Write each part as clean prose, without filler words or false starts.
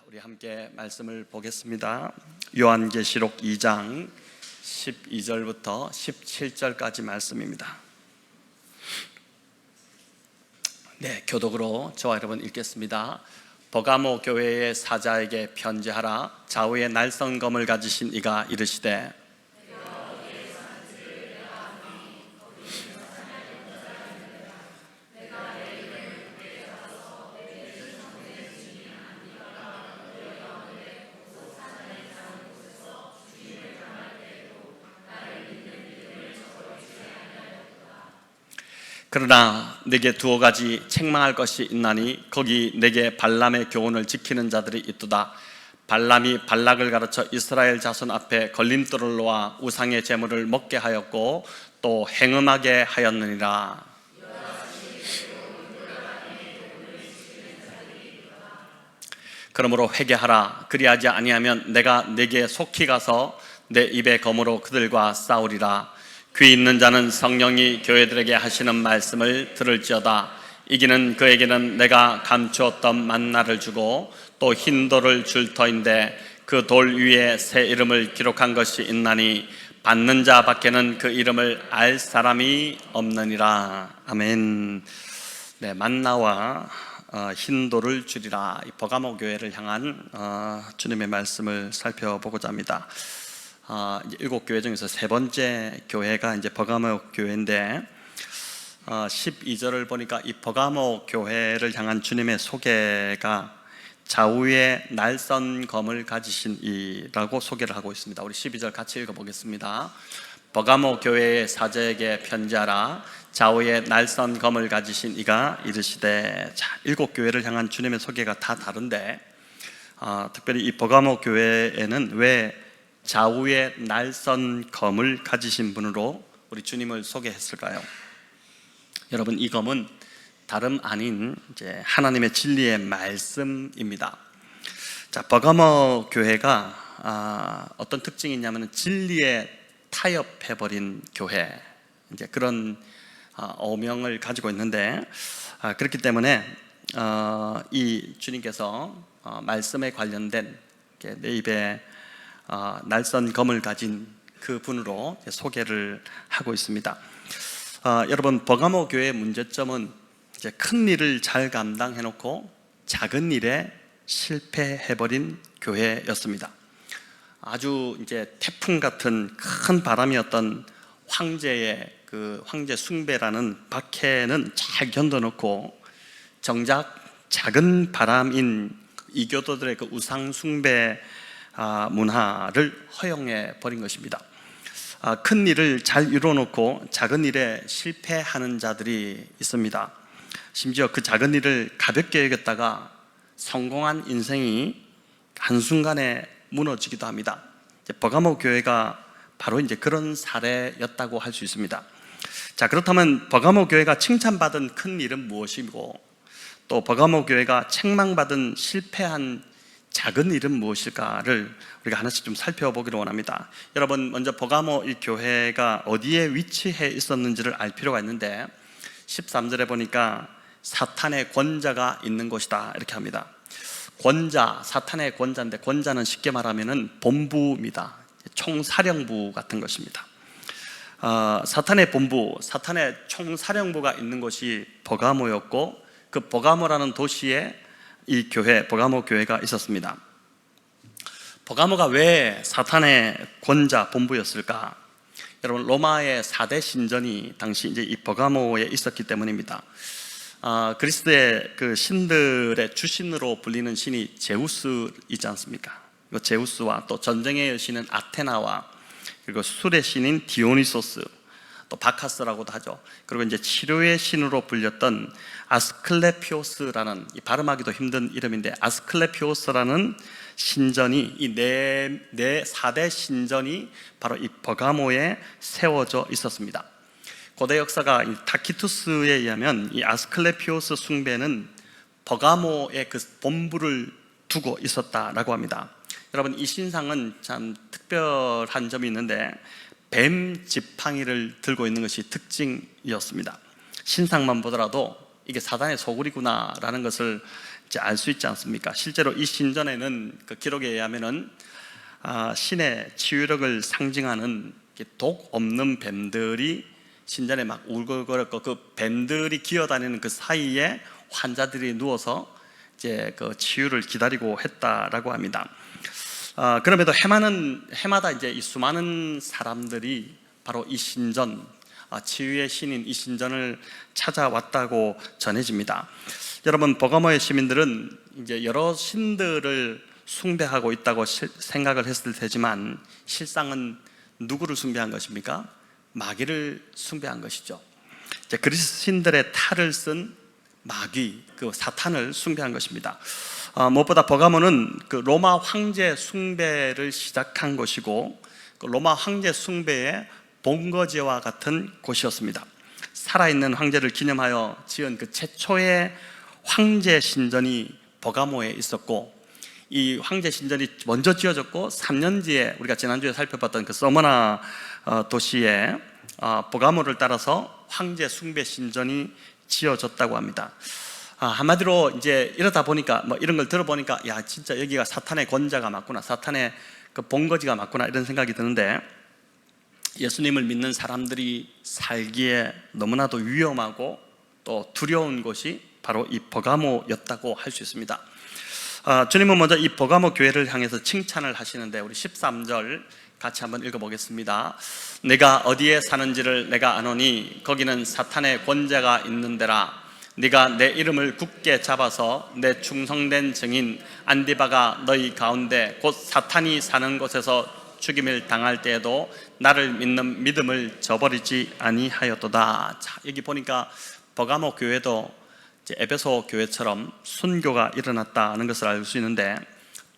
우리 함께 말씀을 보겠습니다. 요한계시록 2장 12절부터 17절까지 말씀입니다. 네, 교독으로 저와 여러분 읽겠습니다. 버가모 교회의 사자에게 편지하라. 좌우에 날선 검을 가지신 이가 이르시되 그러나 내게 두어 가지 책망할 것이 있나니 거기 내게 발람의 교훈을 지키는 자들이 있도다. 발람이 발락을 가르쳐 이스라엘 자손 앞에 걸림돌을 놓아 우상의 제물을 먹게 하였고 또 행음하게 하였느니라. 그러므로 회개하라. 그리하지 아니하면 내가 네게 속히 가서 내 입의 검으로 그들과 싸우리라. 귀 있는 자는 성령이 교회들에게 하시는 말씀을 들을지어다. 이기는 그에게는 내가 감추었던 만나를 주고 또 흰 돌을 줄 터인데 그 돌 위에 새 이름을 기록한 것이 있나니 받는 자 밖에는 그 이름을 알 사람이 없느니라. 아멘. 네, 만나와 흰 돌을 주리라. 이 버가모 교회를 향한 주님의 말씀을 살펴보고자 합니다. 7교회 중에서 세 번째 교회가 이제 버가모 교회인데 12절을 보니까 이 버가모 교회를 향한 주님의 소개가 좌우에 날선 검을 가지신 이라고 소개를 하고 있습니다. 우리 12절 같이 읽어보겠습니다. 버가모 교회의 사자에게 편지하라. 좌우에 날선 검을 가지신 이가 이르시되. 자, 7교회를 향한 주님의 소개가 다 다른데 특별히 이 버가모 교회에는 왜 좌우에 날선 검을 가지신 분으로 우리 주님을 소개했을까요? 여러분, 이 검은 다름 아닌 이제 하나님의 진리의 말씀입니다. 자, 버가모 교회가 어떤 특징이 있냐면 진리에 타협해버린 교회, 이제 그런 어명을 가지고 있는데 그렇기 때문에 이 주님께서 말씀에 관련된 내 입에 날선 검을 가진 그 분으로 소개를 하고 있습니다. 여러분, 버가모 교회의 문제점은 이제 큰 일을 잘 감당해놓고 작은 일에 실패해버린 교회였습니다. 아주 이제 태풍 같은 큰 바람이었던 황제의 그 황제 숭배라는 박해는 잘 견뎌놓고 정작 작은 바람인 이교도들의 그 우상 숭배 문화를 허용해 버린 것입니다. 큰 일을 잘 이루어놓고 작은 일에 실패하는 자들이 있습니다. 심지어 그 작은 일을 가볍게 여겼다가 성공한 인생이 한순간에 무너지기도 합니다. 버가모 교회가 바로 이제 그런 사례였다고 할 수 있습니다. 자, 그렇다면 버가모 교회가 칭찬받은 큰 일은 무엇이고 또 버가모 교회가 책망받은 실패한 작은 일은 무엇일까를 우리가 하나씩 좀 살펴보기를 원합니다. 여러분, 먼저 버가모 이 교회가 어디에 위치해 있었는지를 알 필요가 있는데 13절에 보니까 사탄의 권자가 있는 곳이다 이렇게 합니다. 권자, 사탄의 권자인데 권자는 쉽게 말하면 본부입니다. 총사령부 같은 것입니다. 사탄의 본부, 사탄의 총사령부가 있는 곳이 버가모였고 그 버가모라는 도시에 이 교회, 버가모 교회가 있었습니다. 버가모가 왜 사탄의 권자 본부였을까? 여러분, 로마의 4대 신전이 당시 이제 이 버가모에 있었기 때문입니다. 그리스의 그 신들의 주신으로 불리는 신이 제우스이지 않습니까? 제우스와 또 전쟁의 여신은 아테나와 그리고 술의 신인 디오니소스, 또 바카스라고도 하죠. 그리고 이제 치료의 신으로 불렸던 아스클레피오스라는, 이 발음하기도 힘든 이름인데 아스클레피오스라는 신전이 이 네 4대 신전이 바로 이 버가모에 세워져 있었습니다. 고대 역사가 이 타키투스에 의하면 이 아스클레피오스 숭배는 버가모의 그 본부를 두고 있었다라고 합니다. 여러분, 이 신상은 참 특별한 점이 있는데 뱀 지팡이를 들고 있는 것이 특징이었습니다. 신상만 보더라도 이게 사단의 소굴이구나라는 것을 알 수 있지 않습니까? 실제로 이 신전에는 그 기록에 의하면은 신의 치유력을 상징하는 독 없는 뱀들이 신전에 막 울고거렸고, 그 뱀들이 기어다니는 그 사이에 환자들이 누워서 이제 그 치유를 기다리고 했다라고 합니다. 그럼에도 해마다 이제 이 수많은 사람들이 바로 이 신전, 치유의 신인 이 신전을 찾아왔다고 전해집니다. 여러분, 버가모의 시민들은 이제 여러 신들을 숭배하고 있다고 생각을 했을 테지만 실상은 누구를 숭배한 것입니까? 마귀를 숭배한 것이죠. 이제 그리스 신들의 탈을 쓴 마귀, 그 사탄을 숭배한 것입니다. 무엇보다 버가모는 그 로마 황제 숭배를 시작한 곳이고, 그 로마 황제 숭배의 본거지와 같은 곳이었습니다. 살아있는 황제를 기념하여 지은 그 최초의 황제 신전이 버가모에 있었고, 이 황제 신전이 먼저 지어졌고 3년 뒤에 우리가 지난주에 살펴봤던 그 서머나 도시의 버가모를 따라서 황제 숭배 신전이 지어졌다고 합니다. 한마디로 이제 이러다 보니까 이런 걸 들어보니까 야, 진짜 여기가 사탄의 권자가 맞구나, 사탄의 그 본거지가 맞구나, 이런 생각이 드는데, 예수님을 믿는 사람들이 살기에 너무나도 위험하고 또 두려운 곳이 바로 이 버가모였다고 할 수 있습니다. 주님은 먼저 이 버가모 교회를 향해서 칭찬을 하시는데, 우리 13절 같이 한번 읽어보겠습니다. 내가 어디에 사는지를 내가 아노니 거기는 사탄의 권자가 있는 데라. 네가 내 이름을 굳게 잡아서 내 충성된 증인 안디바가 너희 가운데 곧 사탄이 사는 곳에서 죽임을 당할 때에도 나를 믿는 믿음을 저버리지 아니하였도다. 자, 여기 보니까 버가모 교회도 에베소 교회처럼 순교가 일어났다는 것을 알 수 있는데,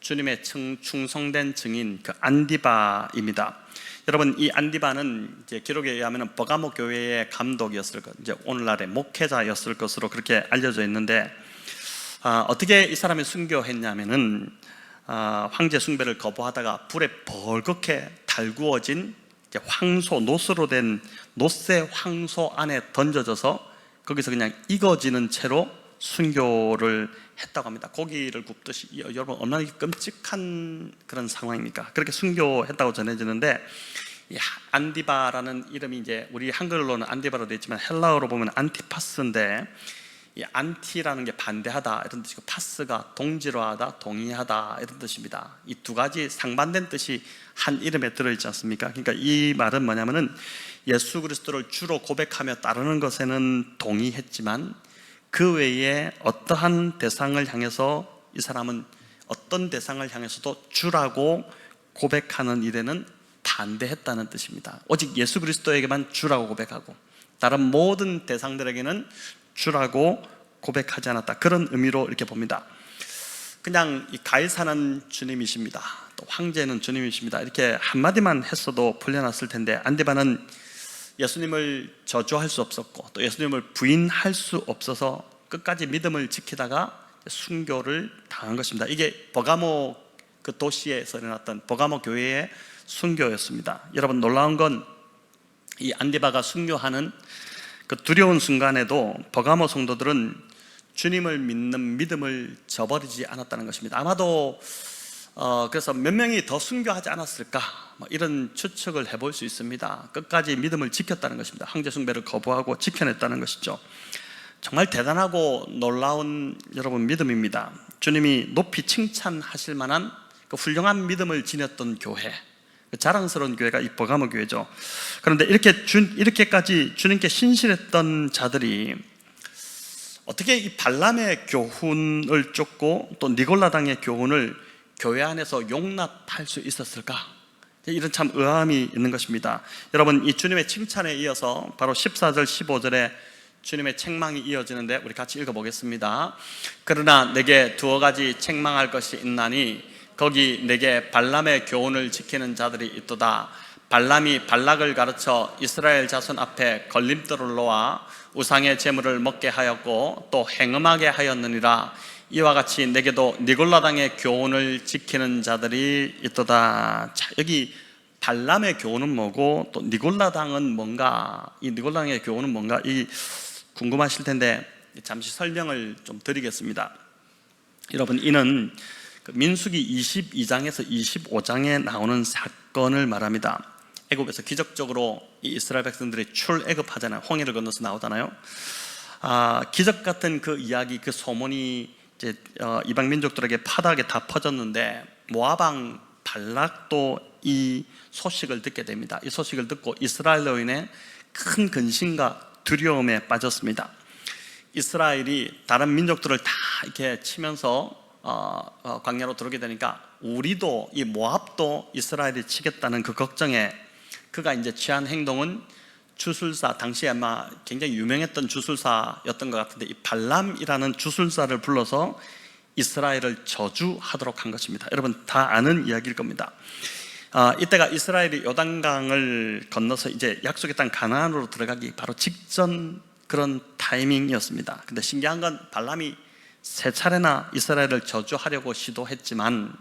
주님의 충성된 증인 그 안디바입니다. 여러분, 이 안디바는 이제 기록에 의하면 버가모 교회의 감독이었을 것, 이제 오늘날의 목회자였을 것으로 그렇게 알려져 있는데, 어떻게 이 사람이 순교했냐면은 황제 숭배를 거부하다가 불에 벌겋게 달구어진 황소, 노스로 된 노쇠 황소 안에 던져져서 거기서 그냥 익어지는 채로 순교를 했다고 합니다. 고기를 굽듯이. 여러분, 얼마나 끔찍한 그런 상황입니까? 그렇게 순교했다고 전해지는데, 이 안디바라는 이름이 이제 우리 한글로는 안디바로 되어 있지만 헬라어로 보면 안티파스인데, 이 안티라는 게 반대하다 이런 뜻이고, 파스가 동질화하다, 동의하다 이런 뜻입니다. 이 두 가지 상반된 뜻이 한 이름에 들어있지 않습니까? 그러니까 이 말은 뭐냐면은 예수 그리스도를 주로 고백하며 따르는 것에는 동의했지만 그 외에 어떠한 대상을 향해서 이 사람은 어떤 대상을 향해서도 주라고 고백하는 일에는 반대했다는 뜻입니다. 오직 예수 그리스도에게만 주라고 고백하고 다른 모든 대상들에게는 주라고 고백하지 않았다, 그런 의미로 이렇게 봅니다. 그냥 이 가이사는 주님이십니다, 또 황제는 주님이십니다, 이렇게 한마디만 했어도 풀려났을 텐데, 안디바는 예수님을 저주할 수 없었고 또 예수님을 부인할 수 없어서 끝까지 믿음을 지키다가 순교를 당한 것입니다. 이게 버가모 그 도시에서 일어났던 버가모 교회의 순교였습니다. 여러분, 놀라운 건 이 안디바가 순교하는 그 두려운 순간에도 버가모 성도들은 주님을 믿는 믿음을 저버리지 않았다는 것입니다. 아마도 그래서 몇 명이 더 순교하지 않았을까, 이런 추측을 해볼 수 있습니다. 끝까지 믿음을 지켰다는 것입니다. 황제 숭배를 거부하고 지켜냈다는 것이죠. 정말 대단하고 놀라운 여러분 믿음입니다. 주님이 높이 칭찬하실 만한 그 훌륭한 믿음을 지녔던 교회, 그 자랑스러운 교회가 이 버가모 교회죠. 그런데 이렇게까지 주님께 신실했던 자들이 어떻게 이 발람의 교훈을 쫓고 또 니골라당의 교훈을 교회 안에서 용납할 수 있었을까? 이런 참 의아함이 있는 것입니다. 여러분, 이 주님의 칭찬에 이어서 바로 14절 15절에 주님의 책망이 이어지는데 우리 같이 읽어보겠습니다. 그러나 내게 두어 가지 책망할 것이 있나니 거기 내게 발람의 교훈을 지키는 자들이 있도다. 발람이 발락을 가르쳐 이스라엘 자손 앞에 걸림돌을 놓아 우상의 제물을 먹게 하였고 또 행음하게 하였느니라. 이와 같이 내게도 니골라당의 교훈을 지키는 자들이 있도다. 자, 여기 발람의 교훈은 뭐고 또 니골라당은 뭔가, 이 니골라당의 교훈은 뭔가, 이 궁금하실 텐데 잠시 설명을 좀 드리겠습니다. 여러분, 이는 민수기 22장에서 25장에 나오는 사건을 말합니다. 애굽에서 기적적으로 이 이스라엘 백성들이 출애굽하잖아요. 홍해를 건너서 나오잖아요. 기적 같은 그 이야기, 그 소문이 이제 이방 민족들에게 파다하게 다 퍼졌는데, 모압 왕 발락도 이 소식을 듣게 됩니다. 이 소식을 듣고 이스라엘로 인해 큰 근심과 두려움에 빠졌습니다. 이스라엘이 다른 민족들을 다 이렇게 치면서 광야로 들어오게 되니까, 우리도, 이 모압도 이스라엘이 치겠다는 그 걱정에 그가 이제 취한 행동은 주술사, 당시에 아마 굉장히 유명했던 주술사였던 것 같은데, 이 발람이라는 주술사를 불러서 이스라엘을 저주하도록 한 것입니다. 여러분 다 아는 이야기일 겁니다. 이때가 이스라엘이 요단강을 건너서 이제 약속의 땅 가나안으로 들어가기 바로 직전 그런 타이밍이었습니다. 근데 신기한 건, 발람이 세 차례나 이스라엘을 저주하려고 시도했지만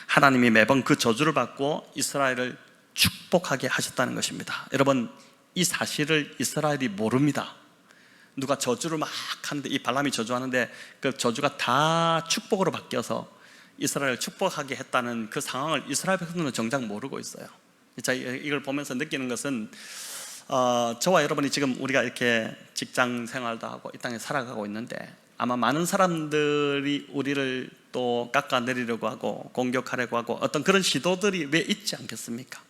하나님이 매번 그 저주를 받고 이스라엘을 축복하게 하셨다는 것입니다. 여러분, 이 사실을 이스라엘이 모릅니다. 누가 저주를 막 하는데, 이 발람이 저주하는데 그 저주가 다 축복으로 바뀌어서 이스라엘을 축복하게 했다는 그 상황을 이스라엘 백성들은 정작 모르고 있어요. 자, 이걸 보면서 느끼는 것은, 저와 여러분이 지금 우리가 이렇게 직장 생활도 하고 이 땅에 살아가고 있는데, 아마 많은 사람들이 우리를 또 깎아내리려고 하고 공격하려고 하고 어떤 그런 시도들이 왜 있지 않겠습니까?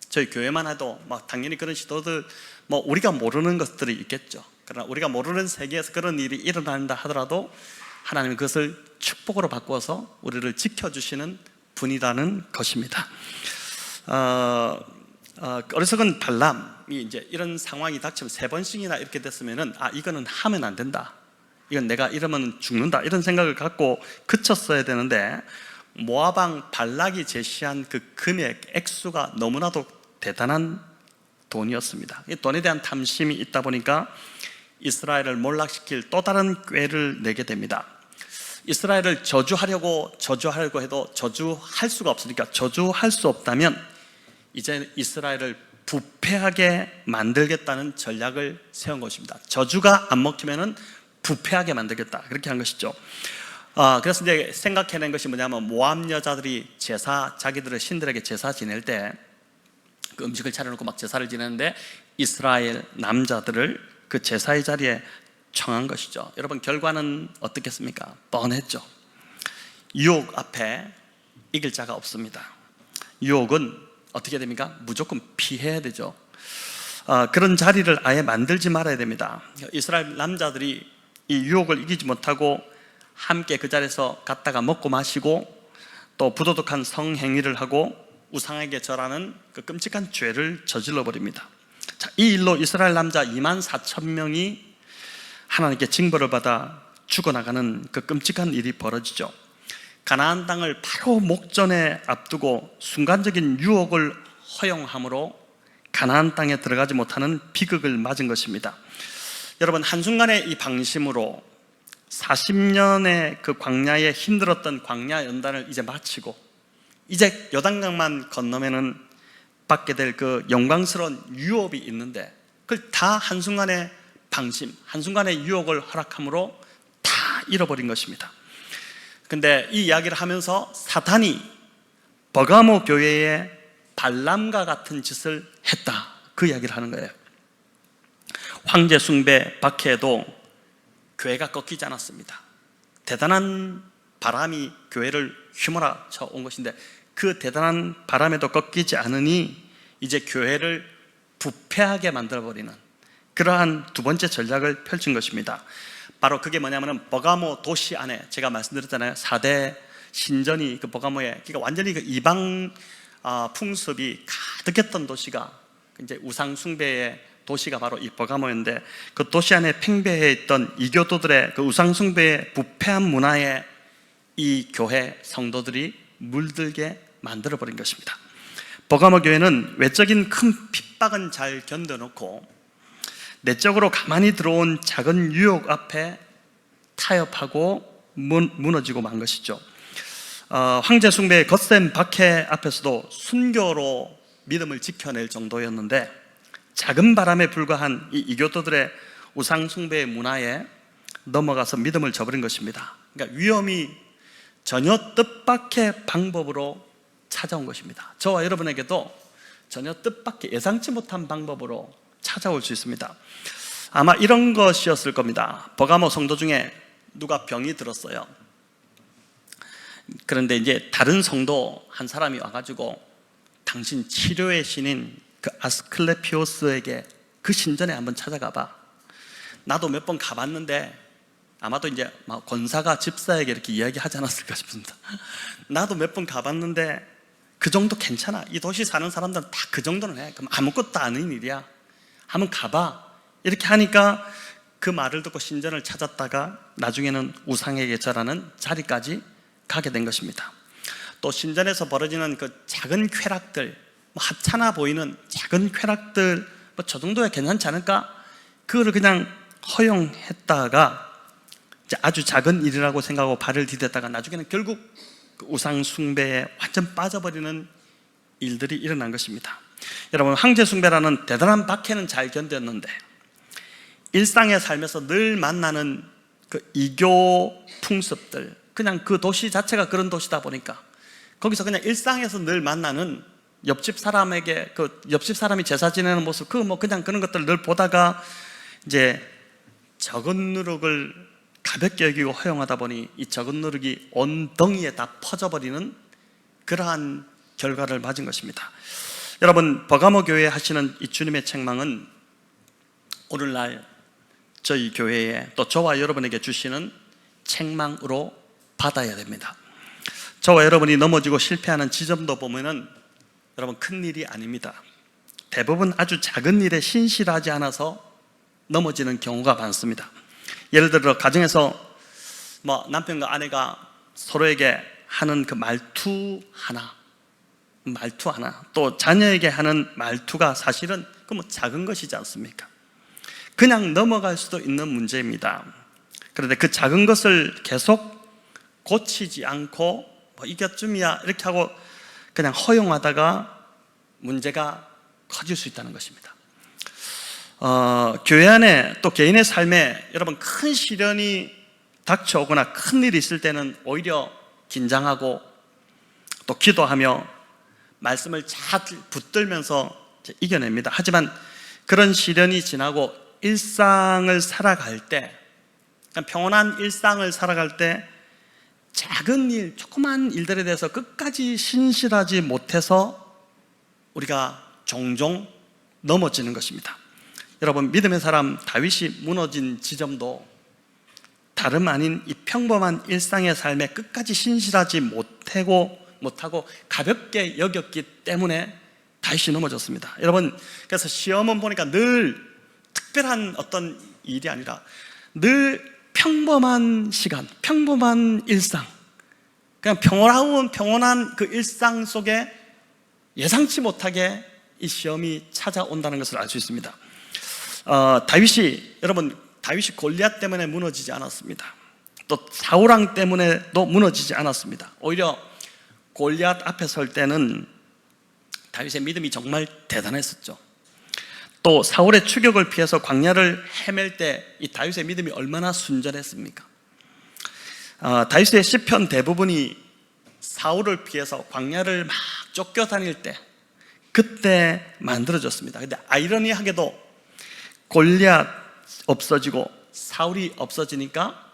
저희 교회만 해도 당연히 그런 시도들, 우리가 모르는 것들이 있겠죠. 그러나 우리가 모르는 세계에서 그런 일이 일어난다 하더라도 하나님은 그것을 축복으로 바꿔서 우리를 지켜주시는 분이라는 것입니다. 어리석은 발람이 이제 이런 상황이 닥치면 3번씩이나 이렇게 됐으면은, 이거는 하면 안 된다, 이건 내가 이러면 죽는다, 이런 생각을 갖고 그쳤어야 되는데, 모압 왕 발락이 제시한 그 금액, 액수가 너무나도 대단한 돈이었습니다. 이 돈에 대한 탐심이 있다 보니까 이스라엘을 몰락시킬 또 다른 꾀를 내게 됩니다. 이스라엘을 저주하려고 해도 저주할 수가 없으니까, 저주할 수 없다면 이제 이스라엘을 부패하게 만들겠다는 전략을 세운 것입니다. 저주가 안 먹히면은 부패하게 만들겠다, 그렇게 한 것이죠. 그래서 이제 생각해낸 것이 뭐냐면, 모압 여자들이 자기들의 신들에게 제사 지낼 때 그 음식을 차려놓고 막 제사를 지내는데, 이스라엘 남자들을 그 제사의 자리에 청한 것이죠. 여러분, 결과는 어떻겠습니까? 뻔했죠. 유혹 앞에 이길 자가 없습니다. 유혹은 어떻게 됩니까? 무조건 피해야 되죠. 그런 자리를 아예 만들지 말아야 됩니다. 이스라엘 남자들이 이 유혹을 이기지 못하고 함께 그 자리에서 갔다가 먹고 마시고 또 부도덕한 성행위를 하고 우상에게 절하는 그 끔찍한 죄를 저질러 버립니다. 자, 이 일로 이스라엘 남자 24,000명이 하나님께 징벌을 받아 죽어나가는 그 끔찍한 일이 벌어지죠. 가나안 땅을 바로 목전에 앞두고 순간적인 유혹을 허용함으로 가나안 땅에 들어가지 못하는 비극을 맞은 것입니다. 여러분, 한순간의 이 방심으로 40년의 그 광야에 힘들었던 광야 연단을 이제 마치고 이제 요단강만 건너면은 받게 될 그 영광스러운 유업이 있는데, 그걸 다 한순간의 방심, 한순간의 유혹을 허락함으로 다 잃어버린 것입니다. 근데 이 이야기를 하면서 사탄이 버가모 교회에 발람과 같은 짓을 했다, 그 이야기를 하는 거예요. 황제 숭배 박해에도 교회가 꺾이지 않았습니다. 대단한 바람이 교회를 휘몰아쳐 온 것인데, 그 대단한 바람에도 꺾이지 않으니 이제 교회를 부패하게 만들어버리는 그러한 두 번째 전략을 펼친 것입니다. 바로 그게 뭐냐면은, 버가모 도시 안에, 제가 말씀드렸잖아요, 4대 신전이 그 버가모에, 그러니까 완전히 그 이방 풍습이 가득했던 도시가, 이제 우상 숭배의 도시가 바로 이 버가모인데, 그 도시 안에 팽배해 있던 이교도들의 그 우상 숭배의 부패한 문화에 이 교회 성도들이 물들게 만들어버린 것입니다. 버가모 교회는 외적인 큰 핍박은 잘 견뎌놓고 내적으로 가만히 들어온 작은 유혹 앞에 타협하고 무너지고 만 것이죠. 황제 숭배의 겉셈 박해 앞에서도 순교로 믿음을 지켜낼 정도였는데, 작은 바람에 불과한 이 이교도들의 우상 숭배의 문화에 넘어가서 믿음을 저버린 것입니다. 그러니까 위험이 전혀 뜻밖의 방법으로 찾아온 것입니다. 저와 여러분에게도 전혀 뜻밖의 예상치 못한 방법으로 찾아올 수 있습니다. 아마 이런 것이었을 겁니다. 버가모 성도 중에 누가 병이 들었어요. 그런데 이제 다른 성도 한 사람이 와가지고 당신 치료의 신인 그 아스클레피오스에게 그 신전에 한번 찾아가 봐. 나도 몇 번 가봤는데 아마도 이제 권사가 집사에게 이렇게 이야기하지 않았을까 싶습니다. 나도 몇 번 가봤는데 그 정도 괜찮아. 이 도시 사는 사람들은 다 그 정도는 해. 그럼 아무것도 아닌 일이야. 한번 가봐. 이렇게 하니까 그 말을 듣고 신전을 찾았다가 나중에는 우상에게 절하는 자리까지 가게 된 것입니다. 또 신전에서 벌어지는 그 작은 쾌락들, 하찮아 보이는 작은 쾌락들, 저 정도야 괜찮지 않을까? 그거를 그냥 허용했다가 이제 아주 작은 일이라고 생각하고 발을 디뎠다가 나중에는 결국 그 우상 숭배에 완전 빠져버리는 일들이 일어난 것입니다. 여러분, 황제 숭배라는 대단한 박해는 잘 견뎠는데 일상의 삶에서 늘 만나는 그 이교 풍습들, 그냥 그 도시 자체가 그런 도시다 보니까 거기서 그냥 일상에서 늘 만나는 옆집 사람에게 그 옆집 사람이 제사 지내는 모습, 그냥 그런 것들 늘 보다가 이제 적은 누룩을 가볍게 여기고 허용하다 보니 이 적은 누룩이 온 덩이에 다 퍼져버리는 그러한 결과를 맞은 것입니다. 여러분, 버가모 교회에 하시는 이 주님의 책망은 오늘날 저희 교회에 또 저와 여러분에게 주시는 책망으로 받아야 됩니다. 저와 여러분이 넘어지고 실패하는 지점도 보면은 여러분 큰일이 아닙니다. 대부분 아주 작은 일에 신실하지 않아서 넘어지는 경우가 많습니다. 예를 들어 가정에서 남편과 아내가 서로에게 하는 그 말투 하나, 또 자녀에게 하는 말투가 사실은 그 작은 것이지 않습니까? 그냥 넘어갈 수도 있는 문제입니다. 그런데 그 작은 것을 계속 고치지 않고 이것쯤이야 이렇게 하고 그냥 허용하다가 문제가 커질 수 있다는 것입니다. 교회 안에 또 개인의 삶에 여러분 큰 시련이 닥쳐오거나 큰 일이 있을 때는 오히려 긴장하고 또 기도하며 말씀을 잘 붙들면서 이겨냅니다. 하지만 그런 시련이 지나고 일상을 살아갈 때, 평온한 일상을 살아갈 때 작은 일, 조그만 일들에 대해서 끝까지 신실하지 못해서 우리가 종종 넘어지는 것입니다. 여러분, 믿음의 사람 다윗이 무너진 지점도 다름 아닌 이 평범한 일상의 삶에 끝까지 신실하지 못하고 가볍게 여겼기 때문에 다윗이 넘어졌습니다. 여러분, 그래서 시험은 보니까 늘 특별한 어떤 일이 아니라 늘 평범한 시간, 평범한 일상, 그냥 평온한 그 일상 속에 예상치 못하게 이 시험이 찾아온다는 것을 알 수 있습니다. 다윗이 골리앗 때문에 무너지지 않았습니다. 또 사울왕 때문에도 무너지지 않았습니다. 오히려 골리앗 앞에 설 때는 다윗의 믿음이 정말 대단했었죠. 또 사울의 추격을 피해서 광야를 헤맬 때 이 다윗의 믿음이 얼마나 순전했습니까? 다윗의 시편 대부분이 사울을 피해서 광야를 막 쫓겨다닐 때 그때 만들어졌습니다. 근데 아이러니하게도 골리앗 없어지고 사울이 없어지니까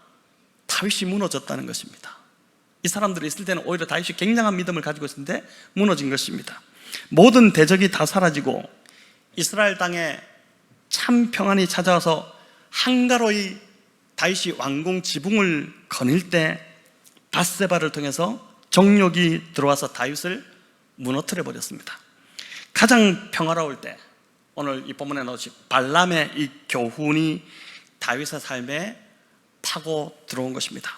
다윗이 무너졌다는 것입니다. 이 사람들이 있을 때는 오히려 다윗이 굉장한 믿음을 가지고 있었는데 무너진 것입니다. 모든 대적이 다 사라지고 이스라엘 땅에 참 평안이 찾아와서 한가로이 다윗이 왕궁 지붕을 거닐 때 밧세바를 통해서 정욕이 들어와서 다윗을 무너뜨려 버렸습니다. 가장 평화로울 때 오늘 이 본문에 나오신 발람의 이 교훈이 다윗의 삶에 파고 들어온 것입니다.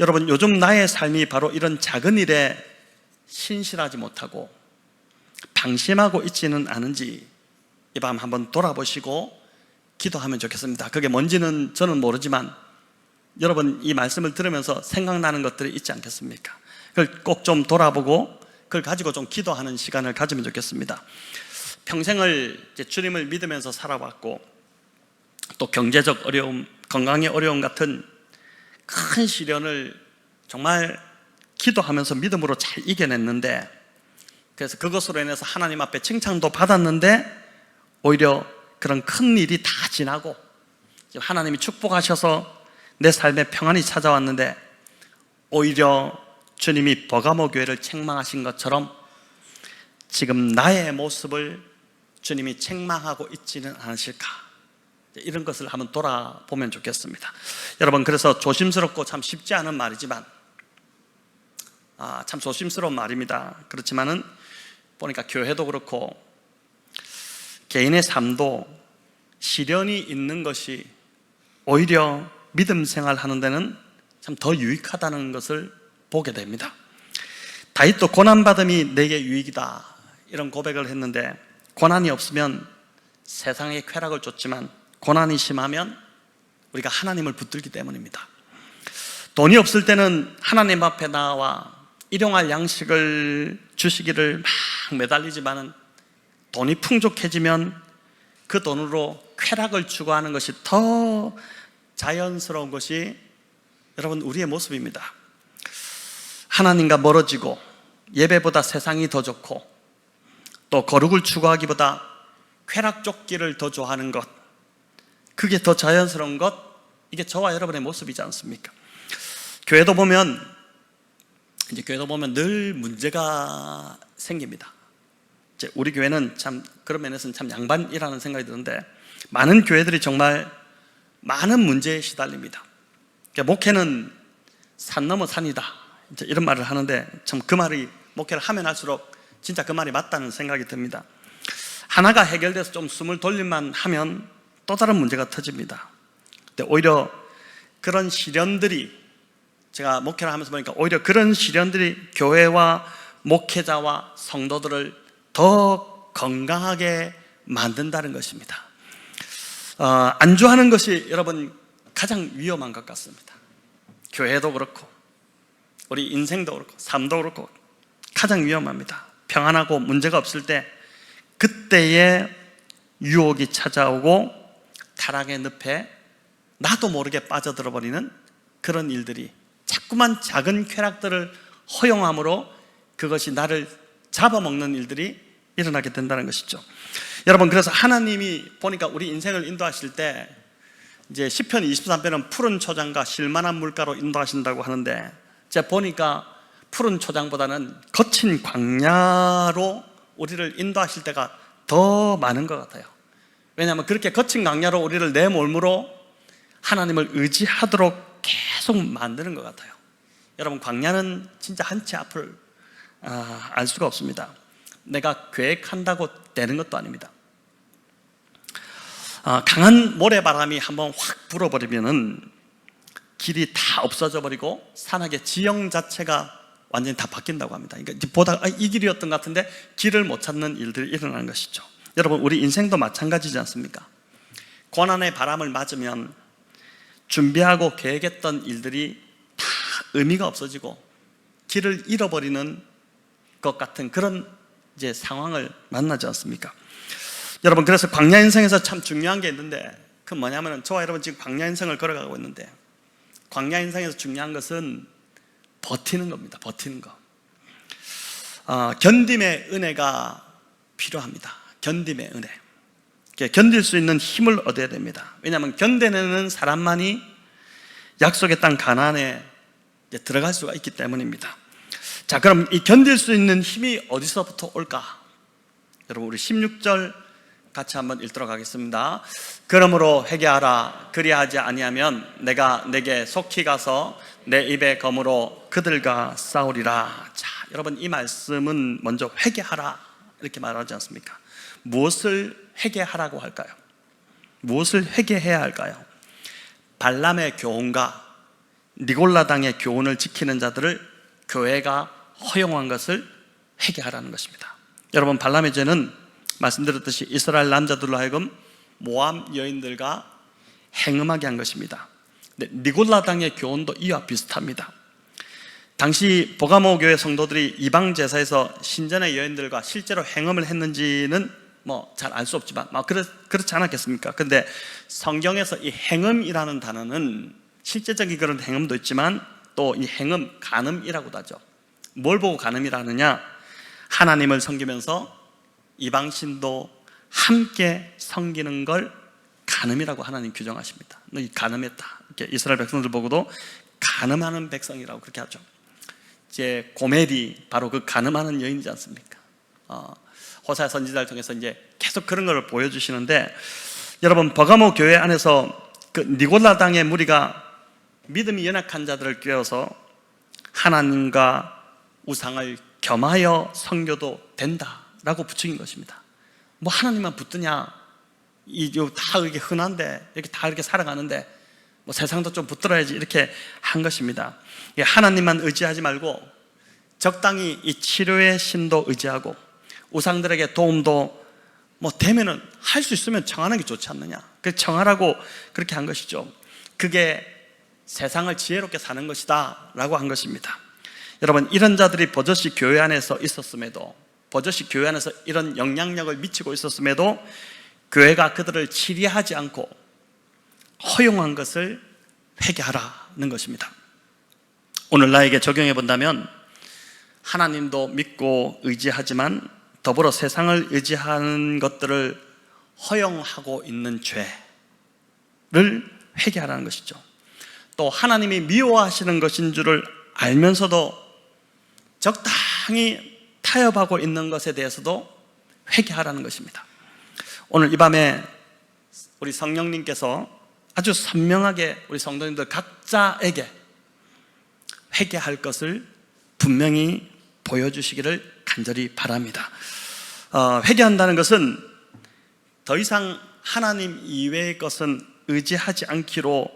여러분, 요즘 나의 삶이 바로 이런 작은 일에 신실하지 못하고 방심하고 있지는 않은지 이 밤 한번 돌아보시고 기도하면 좋겠습니다. 그게 뭔지는 저는 모르지만 여러분 이 말씀을 들으면서 생각나는 것들이 있지 않겠습니까? 그걸 꼭 좀 돌아보고 그걸 가지고 좀 기도하는 시간을 가지면 좋겠습니다. 평생을 주님을 믿으면서 살아왔고 또 경제적 어려움, 건강의 어려움 같은 큰 시련을 정말 기도하면서 믿음으로 잘 이겨냈는데, 그래서 그것으로 인해서 하나님 앞에 칭찬도 받았는데 오히려 그런 큰 일이 다 지나고 하나님이 축복하셔서 내 삶에 평안이 찾아왔는데, 오히려 주님이 버가모 교회를 책망하신 것처럼 지금 나의 모습을 주님이 책망하고 있지는 않으실까, 이런 것을 한번 돌아보면 좋겠습니다. 여러분, 그래서 조심스럽고 참 쉽지 않은 말이지만, 참 조심스러운 말입니다. 그렇지만은 보니까 교회도 그렇고 개인의 삶도 시련이 있는 것이 오히려 믿음 생활하는 데는 참 더 유익하다는 것을 보게 됩니다. 다윗도 고난받음이 내게 유익이다, 이런 고백을 했는데, 고난이 없으면 세상의 쾌락을 쫓지만 고난이 심하면 우리가 하나님을 붙들기 때문입니다. 돈이 없을 때는 하나님 앞에 나와 일용할 양식을 주시기를 막 매달리지만은, 돈이 풍족해지면 그 돈으로 쾌락을 추구하는 것이 더 자연스러운 것이 여러분 우리의 모습입니다. 하나님과 멀어지고 예배보다 세상이 더 좋고 또 거룩을 추구하기보다 쾌락 쫓기를 더 좋아하는 것, 그게 더 자연스러운 것, 이게 저와 여러분의 모습이지 않습니까? 교회도 보면 늘 문제가 생깁니다. 이제 우리 교회는 참 그런 면에서는 참 양반이라는 생각이 드는데, 많은 교회들이 정말 많은 문제에 시달립니다. 그러니까 목회는 산 넘어 산이다, 이제 이런 말을 하는데, 참 그 말이 목회를 하면 할수록 진짜 그 말이 맞다는 생각이 듭니다. 하나가 해결돼서 좀 숨을 돌릴만 하면 또 다른 문제가 터집니다. 근데 오히려 그런 시련들이, 제가 목회를 하면서 보니까 오히려 그런 시련들이 교회와 목회자와 성도들을 더 건강하게 만든다는 것입니다. 안주하는 것이 여러분 가장 위험한 것 같습니다. 교회도 그렇고 우리 인생도 그렇고 삶도 그렇고 가장 위험합니다. 평안하고 문제가 없을 때 그때의 유혹이 찾아오고 타락의 늪에 나도 모르게 빠져들어 버리는 그런 일들이, 자꾸만 작은 쾌락들을 허용함으로 그것이 나를 잡아먹는 일들이 일어나게 된다는 것이죠. 여러분, 그래서 하나님이 보니까 우리 인생을 인도하실 때 이제 시편 23편은 푸른 초장과 실만한 물가로 인도하신다고 하는데, 제가 보니까 푸른 초장보다는 거친 광야로 우리를 인도하실 때가 더 많은 것 같아요. 왜냐하면 그렇게 거친 광야로 우리를 내 몸으로 하나님을 의지하도록 계속 만드는 것 같아요. 여러분, 광야는 진짜 한치 앞을 알 수가 없습니다. 내가 계획한다고 되는 것도 아닙니다. 강한 모래바람이 한번 확 불어버리면은 길이 다 없어져 버리고 산악의 지형 자체가 완전히 다 바뀐다고 합니다. 그러니까 보다가 이 길이었던 것 같은데 길을 못 찾는 일들이 일어나는 것이죠. 여러분, 우리 인생도 마찬가지지 않습니까? 고난의 바람을 맞으면 준비하고 계획했던 일들이 다 의미가 없어지고 길을 잃어버리는 것 같은 그런 이제 상황을 만나지 않습니까? 여러분, 그래서 광야 인생에서 참 중요한 게 있는데, 그 뭐냐면 저와 여러분 지금 광야 인생을 걸어가고 있는데, 광야 인생에서 중요한 것은 버티는 겁니다. 버티는 거. 견딤의 은혜가 필요합니다. 견딤의 은혜. 견딜 수 있는 힘을 얻어야 됩니다. 왜냐하면 견뎌내는 사람만이 약속의 땅 가나안에 들어갈 수가 있기 때문입니다. 자, 그럼 이 견딜 수 있는 힘이 어디서부터 올까? 여러분, 우리 16절 같이 한번 읽도록 하겠습니다. 그러므로 회개하라. 그리하지 아니하면 내가 내게 속히 가서 내 입의 검으로 그들과 싸우리라. 자, 여러분, 이 말씀은 먼저 회개하라 이렇게 말하지 않습니까? 무엇을 회개하라고 할까요? 무엇을 회개해야 할까요? 발람의 교훈과 니골라 당의 교훈을 지키는 자들을 교회가 허용한 것을 회개하라는 것입니다. 여러분, 발람의 죄는 말씀드렸듯이 이스라엘 남자들로 하여금 모압 여인들과 행음하게 한 것입니다. 니골라 당의 교훈도 이와 비슷합니다. 당시 버가모 교회 성도들이 이방 제사에서 신전의 여인들과 실제로 행음을 했는지는 잘 알 수 없지만 그렇지 않았겠습니까? 그런데 성경에서 이 행음이라는 단어는 실제적인 그런 행음도 있지만 또 이 행음, 간음이라고도 하죠. 뭘 보고 간음이라 하느냐? 하나님을 섬기면서 이방신도 함께 섬기는 걸 간음이라고 하나님 규정하십니다. 너희 간음했다. 이렇게 이스라엘 백성들 보고도 간음하는 백성이라고 그렇게 하죠. 이제 고멜이 바로 그 간음하는 여인이지 않습니까? 호사야 선지자를 통해서 이제 계속 그런 걸 보여주시는데, 여러분 버가모 교회 안에서 그 니골라당의 무리가 믿음이 연약한 자들을 꿰어서 하나님과 우상을 겸하여 섬겨도 된다라고 부추긴 것입니다. 뭐 하나님만 붙드냐? 다 이게 흔한데, 이렇게 다 이렇게 살아가는데 뭐 세상도 좀 붙들어야지, 이렇게 한 것입니다. 하나님만 의지하지 말고 적당히 이 치료의 신도 의지하고 우상들에게 도움도 뭐 되면은 할 수 있으면 청하는 게 좋지 않느냐? 그 청하라고 그렇게 한 것이죠. 그게 세상을 지혜롭게 사는 것이다 라고 한 것입니다. 여러분, 이런 자들이 버젓이 교회 안에서 있었음에도, 버젓이 교회 안에서 이런 영향력을 미치고 있었음에도 교회가 그들을 치리하지 않고 허용한 것을 회개하라는 것입니다. 오늘 나에게 적용해 본다면, 하나님도 믿고 의지하지만 더불어 세상을 의지하는 것들을 허용하고 있는 죄를 회개하라는 것이죠. 또 하나님이 미워하시는 것인 줄을 알면서도 적당히 타협하고 있는 것에 대해서도 회개하라는 것입니다. 오늘 이 밤에 우리 성령님께서 아주 선명하게 우리 성도님들 각자에게 회개할 것을 분명히 보여주시기를 간절히 바랍니다. 회개한다는 것은 더 이상 하나님 이외의 것은 의지하지 않기로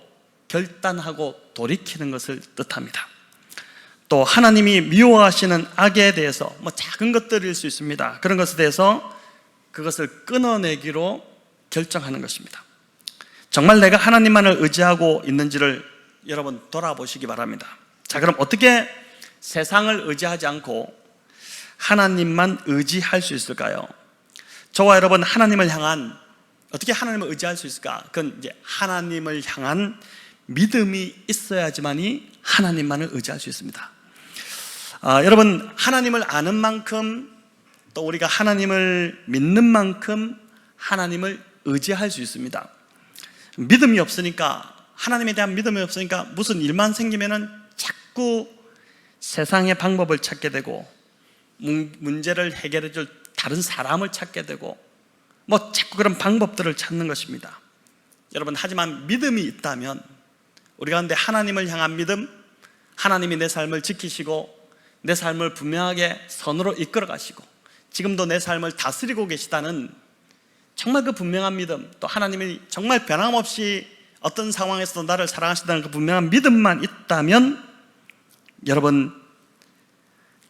결단하고 돌이키는 것을 뜻합니다. 또 하나님이 미워하시는 악에 대해서 뭐 작은 것들일 수 있습니다. 그런 것에 대해서 그것을 끊어내기로 결정하는 것입니다. 정말 내가 하나님만을 의지하고 있는지를 여러분 돌아보시기 바랍니다. 자, 그럼 어떻게 세상을 의지하지 않고 하나님만 의지할 수 있을까요? 저와 여러분, 하나님을 향한, 어떻게 하나님을 의지할 수 있을까? 그건 이제 하나님을 향한 믿음이 있어야지만이 하나님만을 의지할 수 있습니다. 여러분, 하나님을 아는 만큼, 또 우리가 하나님을 믿는 만큼 하나님을 의지할 수 있습니다. 믿음이 없으니까, 하나님에 대한 믿음이 없으니까 무슨 일만 생기면은 자꾸 세상의 방법을 찾게 되고, 문제를 해결해 줄 다른 사람을 찾게 되고, 뭐 자꾸 그런 방법들을 찾는 것입니다. 여러분, 하지만 믿음이 있다면, 우리 가운데 하나님을 향한 믿음, 하나님이 내 삶을 지키시고 내 삶을 분명하게 선으로 이끌어 가시고 지금도 내 삶을 다스리고 계시다는 정말 그 분명한 믿음, 또 하나님이 정말 변함없이 어떤 상황에서도 나를 사랑하신다는 그 분명한 믿음만 있다면, 여러분,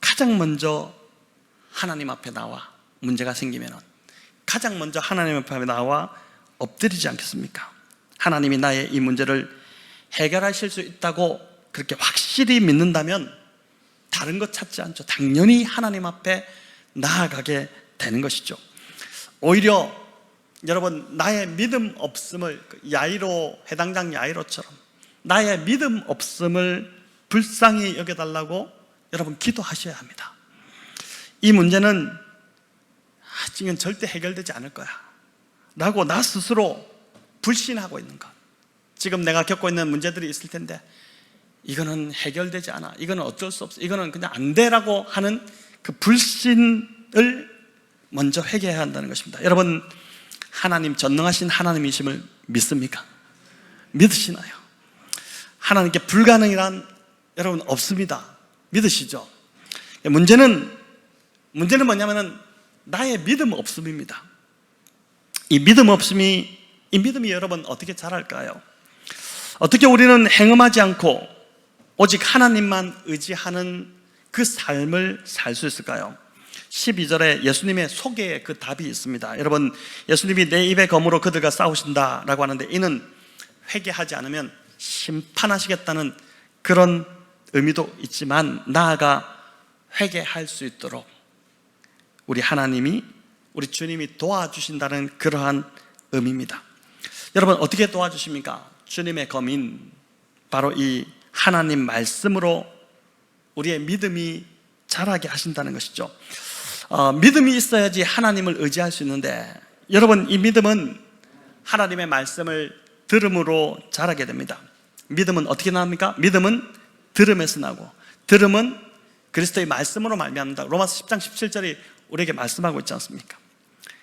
가장 먼저 하나님 앞에 나와 문제가 생기면 가장 먼저 하나님 앞에 나와 엎드리지 않겠습니까? 하나님이 나의 이 문제를 해결하실 수 있다고 그렇게 확실히 믿는다면 다른 것 찾지 않죠. 당연히 하나님 앞에 나아가게 되는 것이죠. 오히려 여러분, 나의 믿음 없음을, 야이로, 해당장 야이로처럼 나의 믿음 없음을 불쌍히 여겨달라고 여러분 기도하셔야 합니다. 이 문제는 지금 절대 해결되지 않을 거야 라고 나 스스로 불신하고 있는 것, 지금 내가 겪고 있는 문제들이 있을 텐데 이거는 해결되지 않아, 이거는 어쩔 수 없어, 이거는 그냥 안 돼라고 하는 그 불신을 먼저 회개해야 한다는 것입니다. 여러분, 하나님, 전능하신 하나님이심을 믿습니까? 믿으시나요? 하나님께 불가능이란 여러분 없습니다. 믿으시죠? 문제는 뭐냐면은 나의 믿음 없음입니다. 이 믿음이 여러분 어떻게 자랄까요? 어떻게 우리는 행음하지 않고 오직 하나님만 의지하는 그 삶을 살 수 있을까요? 12절에 예수님의 소개에 그 답이 있습니다. 여러분, 예수님이 내 입의 검으로 그들과 싸우신다라고 하는데, 이는 회개하지 않으면 심판하시겠다는 그런 의미도 있지만, 나아가 회개할 수 있도록 우리 하나님이, 우리 주님이 도와주신다는 그러한 의미입니다. 여러분, 어떻게 도와주십니까? 주님의 검인 바로 이 하나님 말씀으로 우리의 믿음이 자라게 하신다는 것이죠. 믿음이 있어야지 하나님을 의지할 수 있는데, 여러분, 이 믿음은 하나님의 말씀을 들음으로 자라게 됩니다. 믿음은 어떻게 나옵니까? 믿음은 들음에서 나고, 들음은 그리스도의 말씀으로 말미암는다. 로마서 10장 17절이 우리에게 말씀하고 있지 않습니까?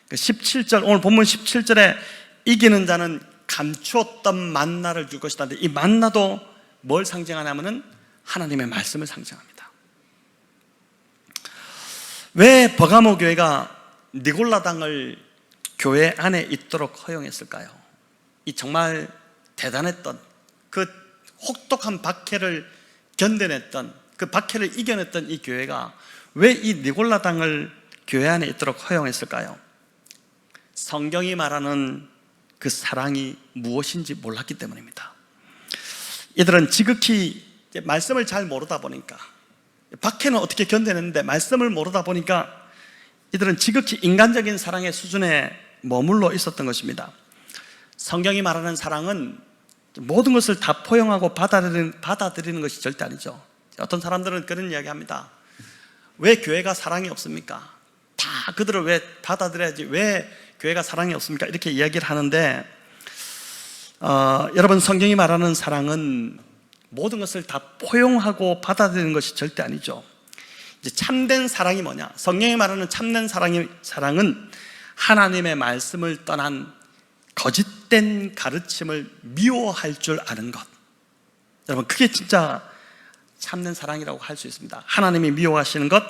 17절, 오늘 본문 17절에 이기는 자는 감추었던 만나를 줄 것이다. 이 만나도 뭘 상징하냐면은 하나님의 말씀을 상징합니다. 왜 버가모 교회가 니골라당을 교회 안에 있도록 허용했을까요? 이 정말 대단했던, 그 혹독한 박해를 견뎌냈던, 그 박해를 이겨냈던 이 교회가 왜 이 니골라당을 교회 안에 있도록 허용했을까요? 성경이 말하는 그 사랑이 무엇인지 몰랐기 때문입니다. 이들은 지극히 말씀을 잘 모르다 보니까, 박해는 어떻게 견뎌냈는데 말씀을 모르다 보니까 이들은 지극히 인간적인 사랑의 수준에 머물러 있었던 것입니다. 성경이 말하는 사랑은 모든 것을 다 포용하고 받아들이는 것이 절대 아니죠. 어떤 사람들은 그런 이야기합니다. 왜 교회가 사랑이 없습니까? 다 그들을 왜 받아들여야지, 왜 교회가 사랑이 없습니까? 이렇게 이야기를 하는데, 여러분, 성경이 말하는 사랑은 모든 것을 다 포용하고 받아들이는 것이 절대 아니죠. 이제 참된 사랑이 뭐냐? 성경이 말하는 참된 사랑은 하나님의 말씀을 떠난 거짓된 가르침을 미워할 줄 아는 것. 여러분, 그게 진짜 참된 사랑이라고 할 수 있습니다. 하나님이 미워하시는 것,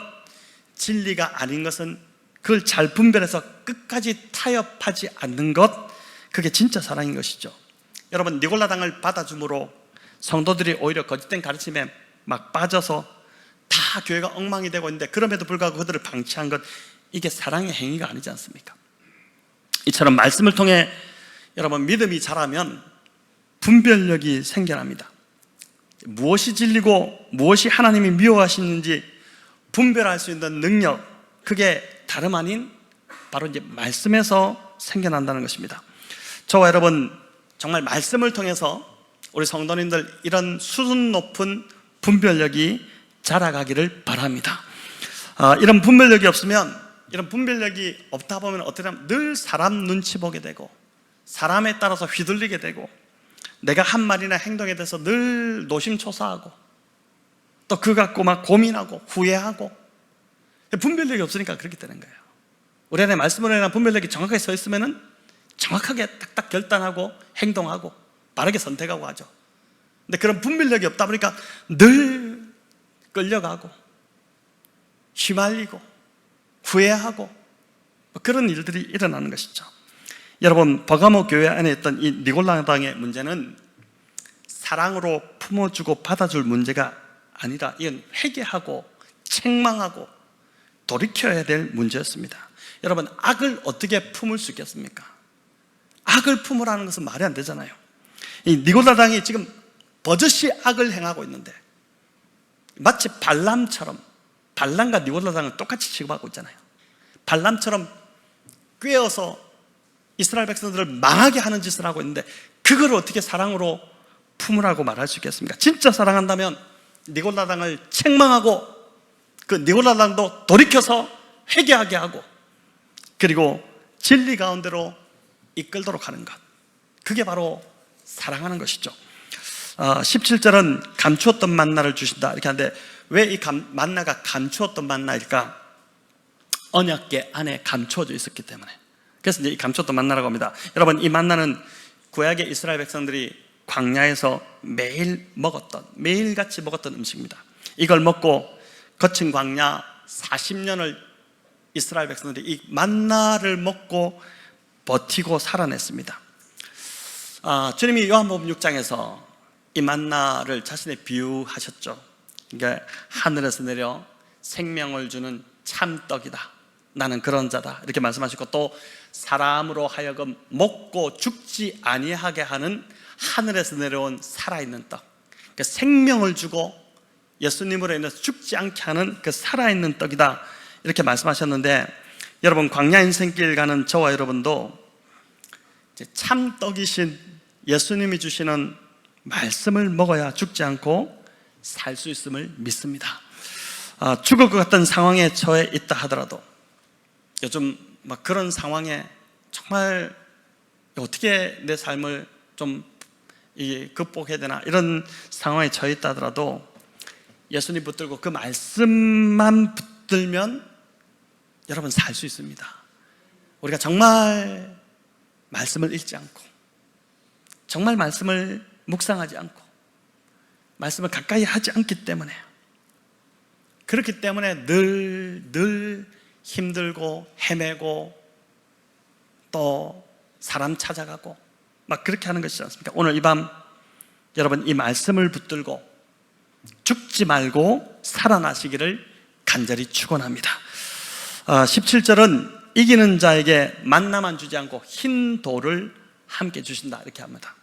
진리가 아닌 것은 그걸 잘 분별해서 끝까지 타협하지 않는 것, 그게 진짜 사랑인 것이죠. 여러분, 니골라당을 받아줌으로 성도들이 오히려 거짓된 가르침에 막 빠져서 다 교회가 엉망이 되고 있는데, 그럼에도 불구하고 그들을 방치한 것, 이게 사랑의 행위가 아니지 않습니까? 이처럼 말씀을 통해 여러분, 믿음이 자라면 분별력이 생겨납니다. 무엇이 진리고 무엇이 하나님이 미워하시는지 분별할 수 있는 능력, 그게 다름 아닌 바로 이제 말씀에서 생겨난다는 것입니다. 저와 여러분, 정말 말씀을 통해서 우리 성도님들 이런 수준 높은 분별력이 자라가기를 바랍니다. 이런 분별력이 없다 보면 어떻게 하면 늘 사람 눈치 보게 되고, 사람에 따라서 휘둘리게 되고, 내가 한 말이나 행동에 대해서 늘 노심초사하고, 또 그거 갖고 막 고민하고 후회하고, 분별력이 없으니까 그렇게 되는 거예요. 우리 안에 말씀으로 인한 분별력이 정확하게 서 있으면은 정확하게 딱딱 결단하고 행동하고 바르게 선택하고 하죠. 근데 그런 분별력이 없다 보니까 늘 끌려가고 휘말리고 후회하고 그런 일들이 일어나는 것이죠. 여러분, 버가모 교회 안에 있던 이 니골라당의 문제는 사랑으로 품어주고 받아줄 문제가 아니라 이건 회개하고 책망하고 돌이켜야 될 문제였습니다. 여러분, 악을 어떻게 품을 수 있겠습니까? 악을 품으라는 것은 말이 안 되잖아요. 이 니골라당이 지금 버젓이 악을 행하고 있는데, 마치 발람과 니골라당을 똑같이 취급하고 있잖아요. 발람처럼 꿰어서 이스라엘 백성들을 망하게 하는 짓을 하고 있는데, 그걸 어떻게 사랑으로 품으라고 말할 수 있겠습니까? 진짜 사랑한다면 니골라당을 책망하고 그 니골라당도 돌이켜서 회개하게 하고, 그리고 진리 가운데로 이끌도록 하는 것, 그게 바로 사랑하는 것이죠. 17절은 감추었던 만나를 주신다 이렇게 하는데, 왜 이 만나가 감추었던 만나일까? 언약궤 안에 감추어져 있었기 때문에. 그래서 이제 이 감추었던 만나라고 합니다. 여러분, 이 만나는 구약의 이스라엘 백성들이 광야에서 매일같이 먹었던 음식입니다. 이걸 먹고 거친 광야 40년을 이스라엘 백성들이 이 만나를 먹고 버티고 살아냈습니다. 주님이 요한복음 6장에서 이 만나를 자신의 비유하셨죠. 그러니까 하늘에서 내려 생명을 주는 참떡이다, 나는 그런 자다, 이렇게 말씀하시고, 또 사람으로 하여금 먹고 죽지 아니하게 하는 하늘에서 내려온 살아있는 떡, 그러니까 생명을 주고 예수님으로 인해서 죽지 않게 하는 그 살아있는 떡이다, 이렇게 말씀하셨는데, 여러분, 광야 인생길 가는 저와 여러분도 참떡이신 예수님이 주시는 말씀을 먹어야 죽지 않고 살 수 있음을 믿습니다. 죽을 것 같은 상황에 처해 있다 하더라도, 요즘 막 그런 상황에 정말 어떻게 내 삶을 좀 극복해야 되나 이런 상황에 처해 있다 하더라도 예수님 붙들고 그 말씀만 붙들면 여러분 살 수 있습니다. 우리가 정말 말씀을 읽지 않고, 정말 말씀을 묵상하지 않고, 말씀을 가까이 하지 않기 때문에, 그렇기 때문에 늘 힘들고 헤매고 또 사람 찾아가고 막 그렇게 하는 것이지 않습니까? 오늘 이 밤 여러분 이 말씀을 붙들고 죽지 말고 살아나시기를 간절히 축원합니다. 17절은 이기는 자에게 만나만 주지 않고 흰 돌을 함께 주신다 이렇게 합니다.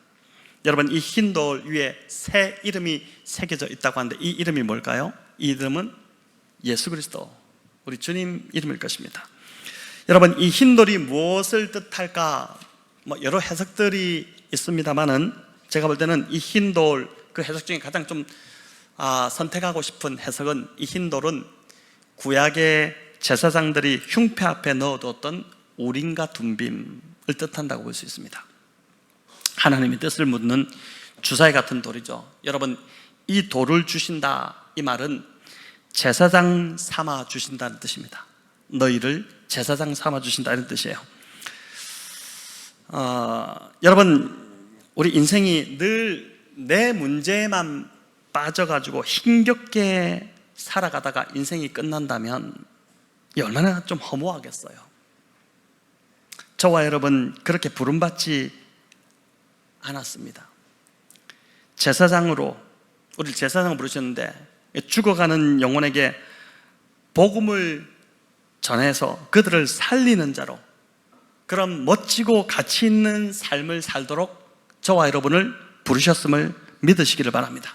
여러분 이 흰 돌 위에 새 이름이 새겨져 있다고 하는데 이 이름이 뭘까요? 이 이름은 예수 그리스도, 우리 주님 이름일 것입니다. 여러분 이 흰 돌이 무엇을 뜻할까? 여러 해석들이 있습니다만은 제가 볼 때는 이 흰 돌 그 해석 중에 가장 좀 선택하고 싶은 해석은, 이 흰 돌은 구약의 제사장들이 흉패 앞에 넣어두었던 우림과 둠빔을 뜻한다고 볼 수 있습니다. 하나님의 뜻을 묻는 주사위 같은 돌이죠. 여러분 이 돌을 주신다 이 말은 제사장 삼아 주신다는 뜻입니다. 너희를 제사장 삼아 주신다 이런 뜻이에요. 여러분 우리 인생이 늘 내 문제에만 빠져가지고 힘겹게 살아가다가 인생이 끝난다면 이 얼마나 좀 허무하겠어요. 저와 여러분 그렇게 부름받지 않았습니다. 제사장으로, 우리 제사장을 부르셨는데 죽어가는 영혼에게 복음을 전해서 그들을 살리는 자로, 그런 멋지고 가치 있는 삶을 살도록 저와 여러분을 부르셨음을 믿으시기를 바랍니다.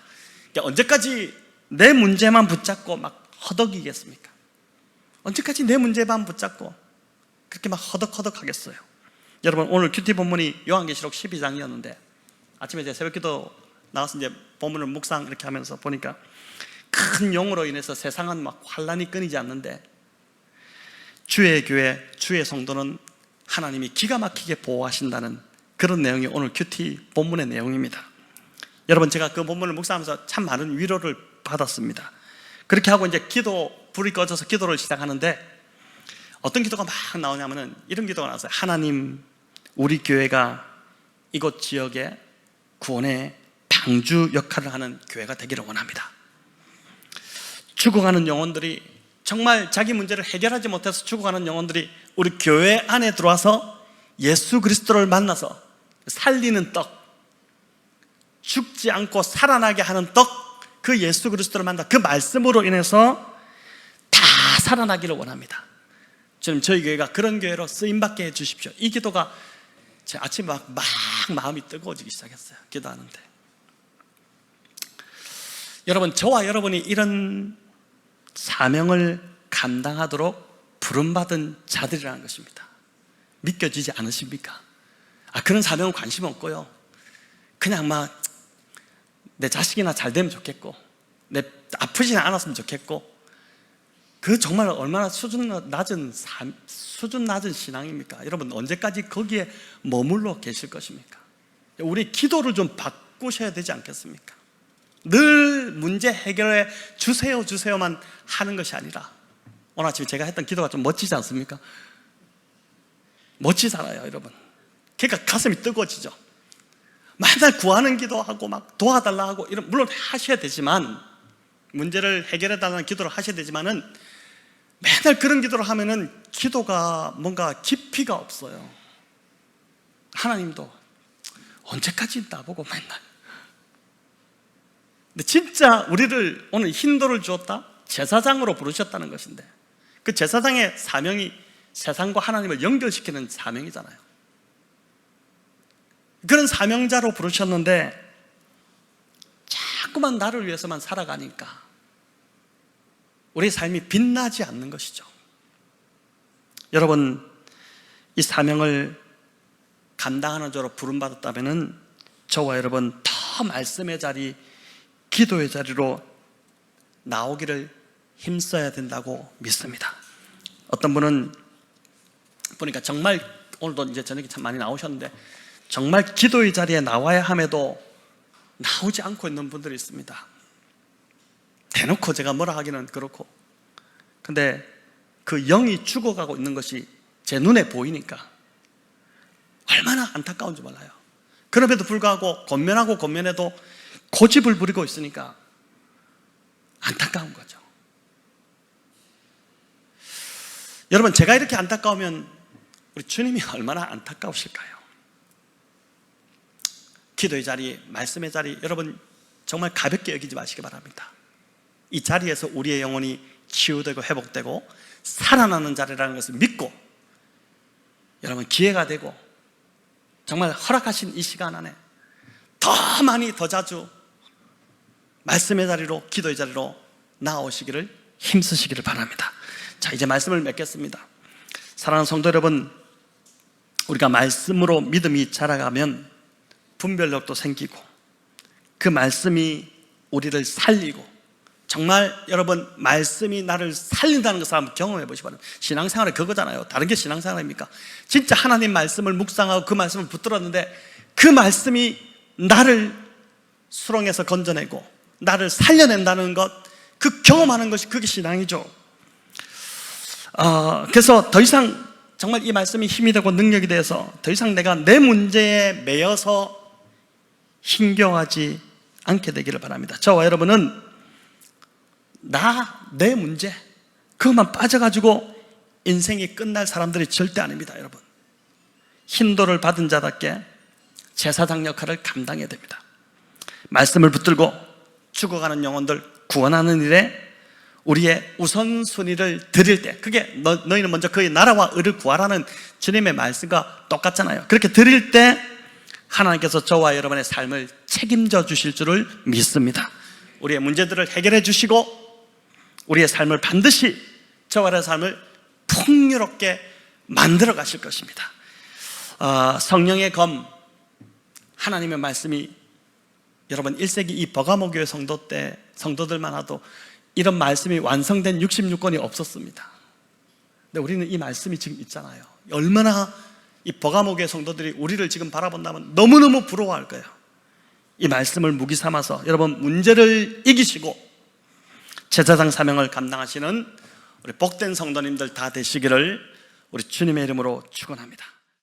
언제까지 내 문제만 붙잡고 막 허덕이겠습니까? 언제까지 내 문제만 붙잡고 그렇게 막 허덕허덕 하겠어요? 여러분 오늘 큐티 본문이 요한계시록 12장이었는데 아침에 이제 새벽기도 나와서 이제 본문을 묵상 이렇게 하면서 보니까 큰 용으로 인해서 세상은 막 환란이 끊이지 않는데 주의 교회, 주의 성도는 하나님이 기가 막히게 보호하신다는 그런 내용이 오늘 큐티 본문의 내용입니다. 여러분 제가 그 본문을 묵상하면서 참 많은 위로를 받았습니다. 그렇게 하고 이제 불이 꺼져서 기도를 시작하는데 어떤 기도가 막 나오냐면은 이런 기도가 나왔어요. 하나님, 우리 교회가 이곳 지역에 구원의 방주 역할을 하는 교회가 되기를 원합니다. 죽어가는 영혼들이, 정말 자기 문제를 해결하지 못해서 죽어가는 영혼들이 우리 교회 안에 들어와서 예수 그리스도를 만나서 살리는 떡, 죽지 않고 살아나게 하는 떡, 그 예수 그리스도를 만나 그 말씀으로 인해서 다 살아나기를 원합니다. 저희 교회가 그런 교회로 쓰임받게 해주십시오. 이 기도가 제 아침에 막 마음이 뜨거워지기 시작했어요. 기도하는데 여러분 저와 여러분이 이런 사명을 감당하도록 부름받은 자들이라는 것입니다. 믿겨지지 않으십니까? 그런 사명은 관심 없고요, 그냥 막 내 자식이나 잘 되면 좋겠고, 내 아프지는 않았으면 좋겠고, 그 정말 얼마나 수준 낮은 신앙입니까? 여러분 언제까지 거기에 머물러 계실 것입니까? 우리 기도를 좀 바꾸셔야 되지 않겠습니까? 늘 문제 해결해 주세요만 하는 것이 아니라, 오늘 아침에 제가 했던 기도가 좀 멋지지 않습니까? 멋지잖아요 여러분. 그러니까 가슴이 뜨거워지죠. 맨날 구하는 기도하고 막 도와달라 하고 이런, 물론 하셔야 되지만, 문제를 해결해 달라는 기도를 하셔야 되지만은 맨날 그런 기도를 하면은 기도가 뭔가 깊이가 없어요. 하나님도 언제까지 나보고 맨날. 근데 진짜 우리를 오늘 흰돌을 주었다, 제사장으로 부르셨다는 것인데, 그 제사장의 사명이 세상과 하나님을 연결시키는 사명이잖아요. 그런 사명자로 부르셨는데 자꾸만 나를 위해서만 살아가니까 우리 삶이 빛나지 않는 것이죠. 여러분 이 사명을 감당하는 자로 부름받았다면 저와 여러분 더 말씀의 자리, 기도의 자리로 나오기를 힘써야 된다고 믿습니다. 어떤 분은 보니까 정말 오늘도 이제 저녁에 참 많이 나오셨는데 정말 기도의 자리에 나와야 함에도 나오지 않고 있는 분들이 있습니다. 대놓고 제가 뭐라 하기는 그렇고, 근데 그 영이 죽어가고 있는 것이 제 눈에 보이니까 얼마나 안타까운지 몰라요. 그럼에도 불구하고 권면하고 권면해도 고집을 부리고 있으니까 안타까운 거죠. 여러분, 제가 이렇게 안타까우면 우리 주님이 얼마나 안타까우실까요? 기도의 자리, 말씀의 자리, 여러분 정말 가볍게 여기지 마시기 바랍니다. 이 자리에서 우리의 영혼이 치유되고 회복되고 살아나는 자리라는 것을 믿고 여러분 기회가 되고 정말 허락하신 이 시간 안에 더 많이 더 자주 말씀의 자리로, 기도의 자리로 나오시기를 힘쓰시기를 바랍니다. 자, 이제 말씀을 맺겠습니다. 사랑하는 성도 여러분, 우리가 말씀으로 믿음이 자라가면 분별력도 생기고 그 말씀이 우리를 살리고, 정말 여러분 말씀이 나를 살린다는 것을 한번 경험해 보시기 바랍니다. 신앙생활이 그거잖아요. 다른 게 신앙생활입니까? 진짜 하나님 말씀을 묵상하고 그 말씀을 붙들었는데 그 말씀이 나를 수렁에서 건져내고 나를 살려낸다는 것, 그 경험하는 것이 그게 신앙이죠. 그래서 더 이상 정말 이 말씀이 힘이 되고 능력이 되어서 더 이상 내가 내 문제에 매여서 힘겨워하지 않게 되기를 바랍니다. 저와 여러분은 내 문제 그것만 빠져가지고 인생이 끝날 사람들이 절대 아닙니다. 여러분, hin도를 받은 자답게 제사장 역할을 감당해야 됩니다. 말씀을 붙들고 죽어가는 영혼들 구원하는 일에 우리의 우선순위를 드릴 때, 그게 너희는 먼저 그의 나라와 의를 구하라는 주님의 말씀과 똑같잖아요. 그렇게 드릴 때 하나님께서 저와 여러분의 삶을 책임져 주실 줄을 믿습니다. 우리의 문제들을 해결해 주시고 우리의 삶을 반드시, 저와 여러분의 삶을 풍요롭게 만들어 가실 것입니다. 성령의 검, 하나님의 말씀이 여러분 1세기 이 버가모 교회 성도 때 성도들만 하도 이런 말씀이 완성된 66권이 없었습니다. 근데 우리는 이 말씀이 지금 있잖아요. 얼마나 이 버가모 교회 성도들이 우리를 지금 바라본다면 너무너무 부러워할 거예요. 이 말씀을 무기 삼아서 여러분 문제를 이기시고 제사장 사명을 감당하시는 우리 복된 성도님들 다 되시기를 우리 주님의 이름으로 축원합니다.